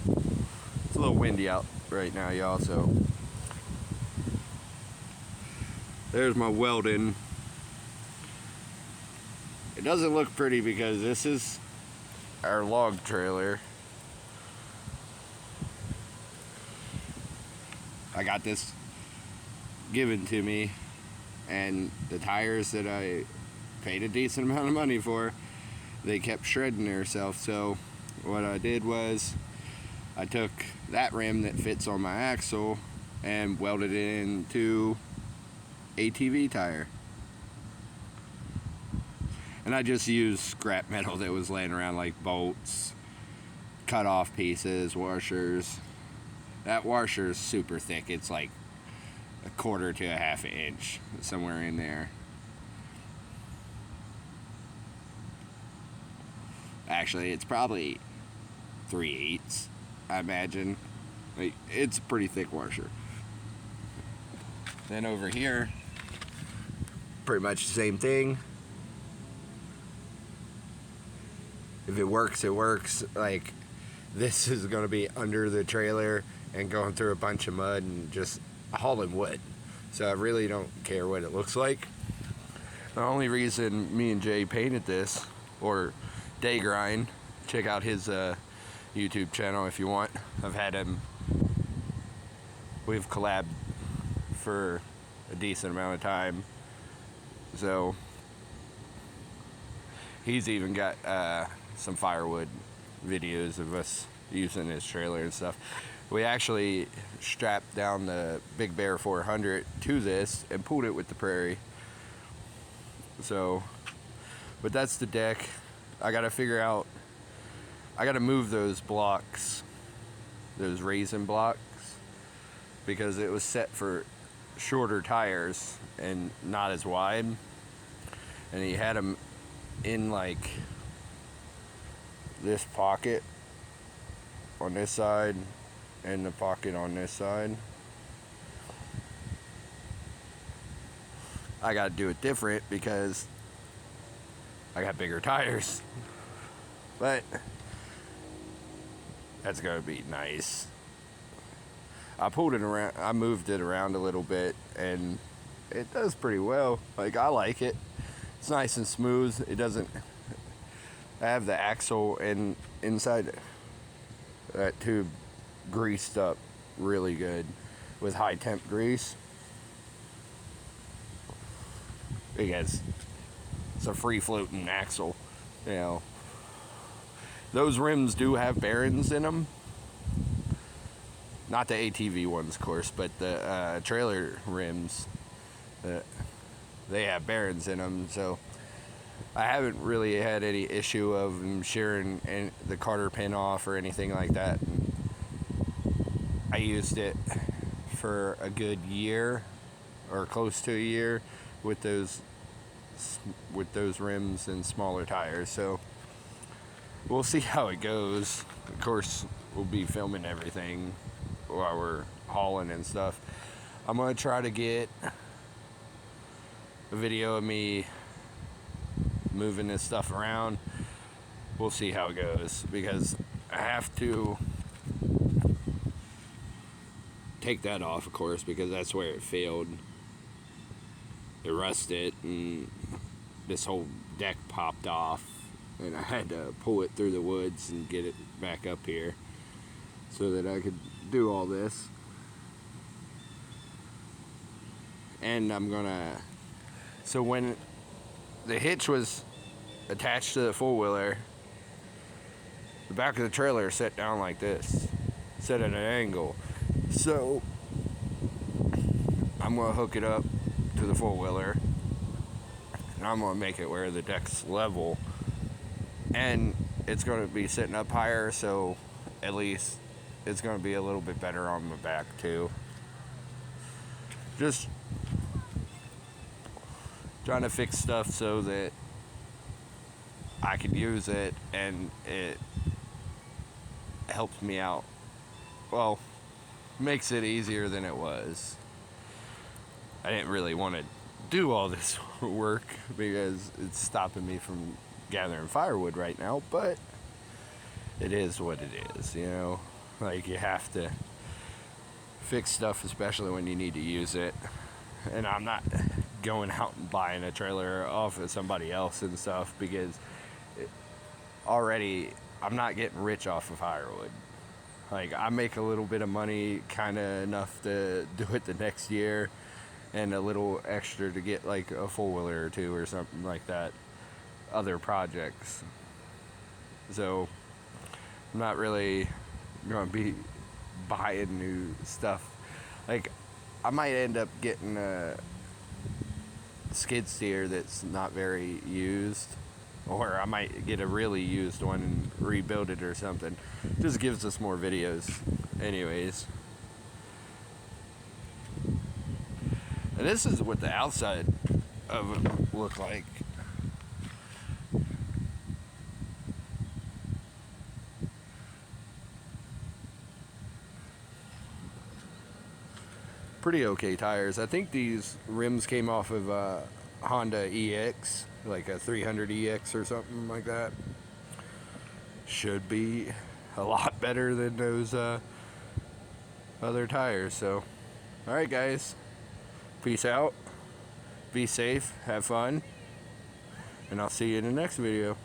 It's a little windy out right now, y'all, so there's my welding. It doesn't look pretty because this is our log trailer. I got this given to me, and the tires that I paid a decent amount of money for, they kept shredding themselves. So what I did was I took that rim that fits on my axle and welded it into ATV tire. And I just used scrap metal that was laying around, like bolts, cut off pieces, washers. That washer is super thick. It's like a quarter to a half an inch, somewhere in there. Actually, it's probably 3/8, I imagine. Like, it's a pretty thick washer. Then over here, pretty much the same thing. If it works, it works. Like, this is going to be under the trailer and going through a bunch of mud and just hauling wood. So I really don't care what it looks like. The only reason me and Jay painted this, or Day Grind, check out his YouTube channel if you want. I've had him, we've collabed for a decent amount of time. So he's even got some firewood videos of us using his trailer and stuff. We actually strapped down the Big Bear 400 to this and pulled it with the Prairie. So, but that's the deck. I gotta figure out, I gotta move those blocks, those raisin blocks, because it was set for shorter tires and not as wide. And he had them in like this pocket on this side and the pocket on this side. I gotta do it different because I got bigger tires, but that's gonna be nice. I pulled it around, I moved it around a little bit, and it does pretty well. Like, I like it. It's nice and smooth. It doesn't have the axle and inside that tube greased up really good with high temp grease, because it's a free floating axle. You know, those rims do have bearings in them, not the ATV ones, of course, but the trailer rims, they have bearings in them. So I haven't really had any issue of them shearing the Carter pin off or anything like that. And I used it for a good year, or close to a year, with those rims and smaller tires. So we'll see how it goes. Of course, we'll be filming everything while we're hauling and stuff. I'm gonna try to get a video of me moving this stuff around. We'll see how it goes, because I have to take that off, of course, because that's where it failed. It rusted and this whole deck popped off, and I had to pull it through the woods and get it back up here so that I could do all this. And I'm gonna, so when the hitch was attached to the four-wheeler, the back of the trailer set down like this, set at an angle. So I'm gonna hook it up to the four-wheeler, and I'm gonna make it where the deck's level, and it's gonna be sitting up higher, so at least it's gonna be a little bit better on the back too. Just trying to fix stuff so that I could use it and it helps me out. Well, makes it easier than it was. I didn't really want to do all this work because it's stopping me from gathering firewood right now, but it is what it is, you know. Like, you have to fix stuff, especially when you need to use it. And I'm not going out and buying a trailer off of somebody else and stuff, because already I'm not getting rich off of firewood. Like, I make a little bit of money, kind of enough to do it the next year, and a little extra to get like a 4-wheeler or two or something like that, other projects. So I'm not really going to be buying new stuff. Like, I might end up getting a skid steer that's not very used, or I might get a really used one and rebuild it or something. Just gives us more videos anyways. And this is what the outside of it look like. Pretty okay tires. I think these rims came off of a Honda EX, like a 300 EX or something like that. Should be a lot better than those other tires. So, alright guys, peace out, be safe, have fun, and I'll see you in the next video.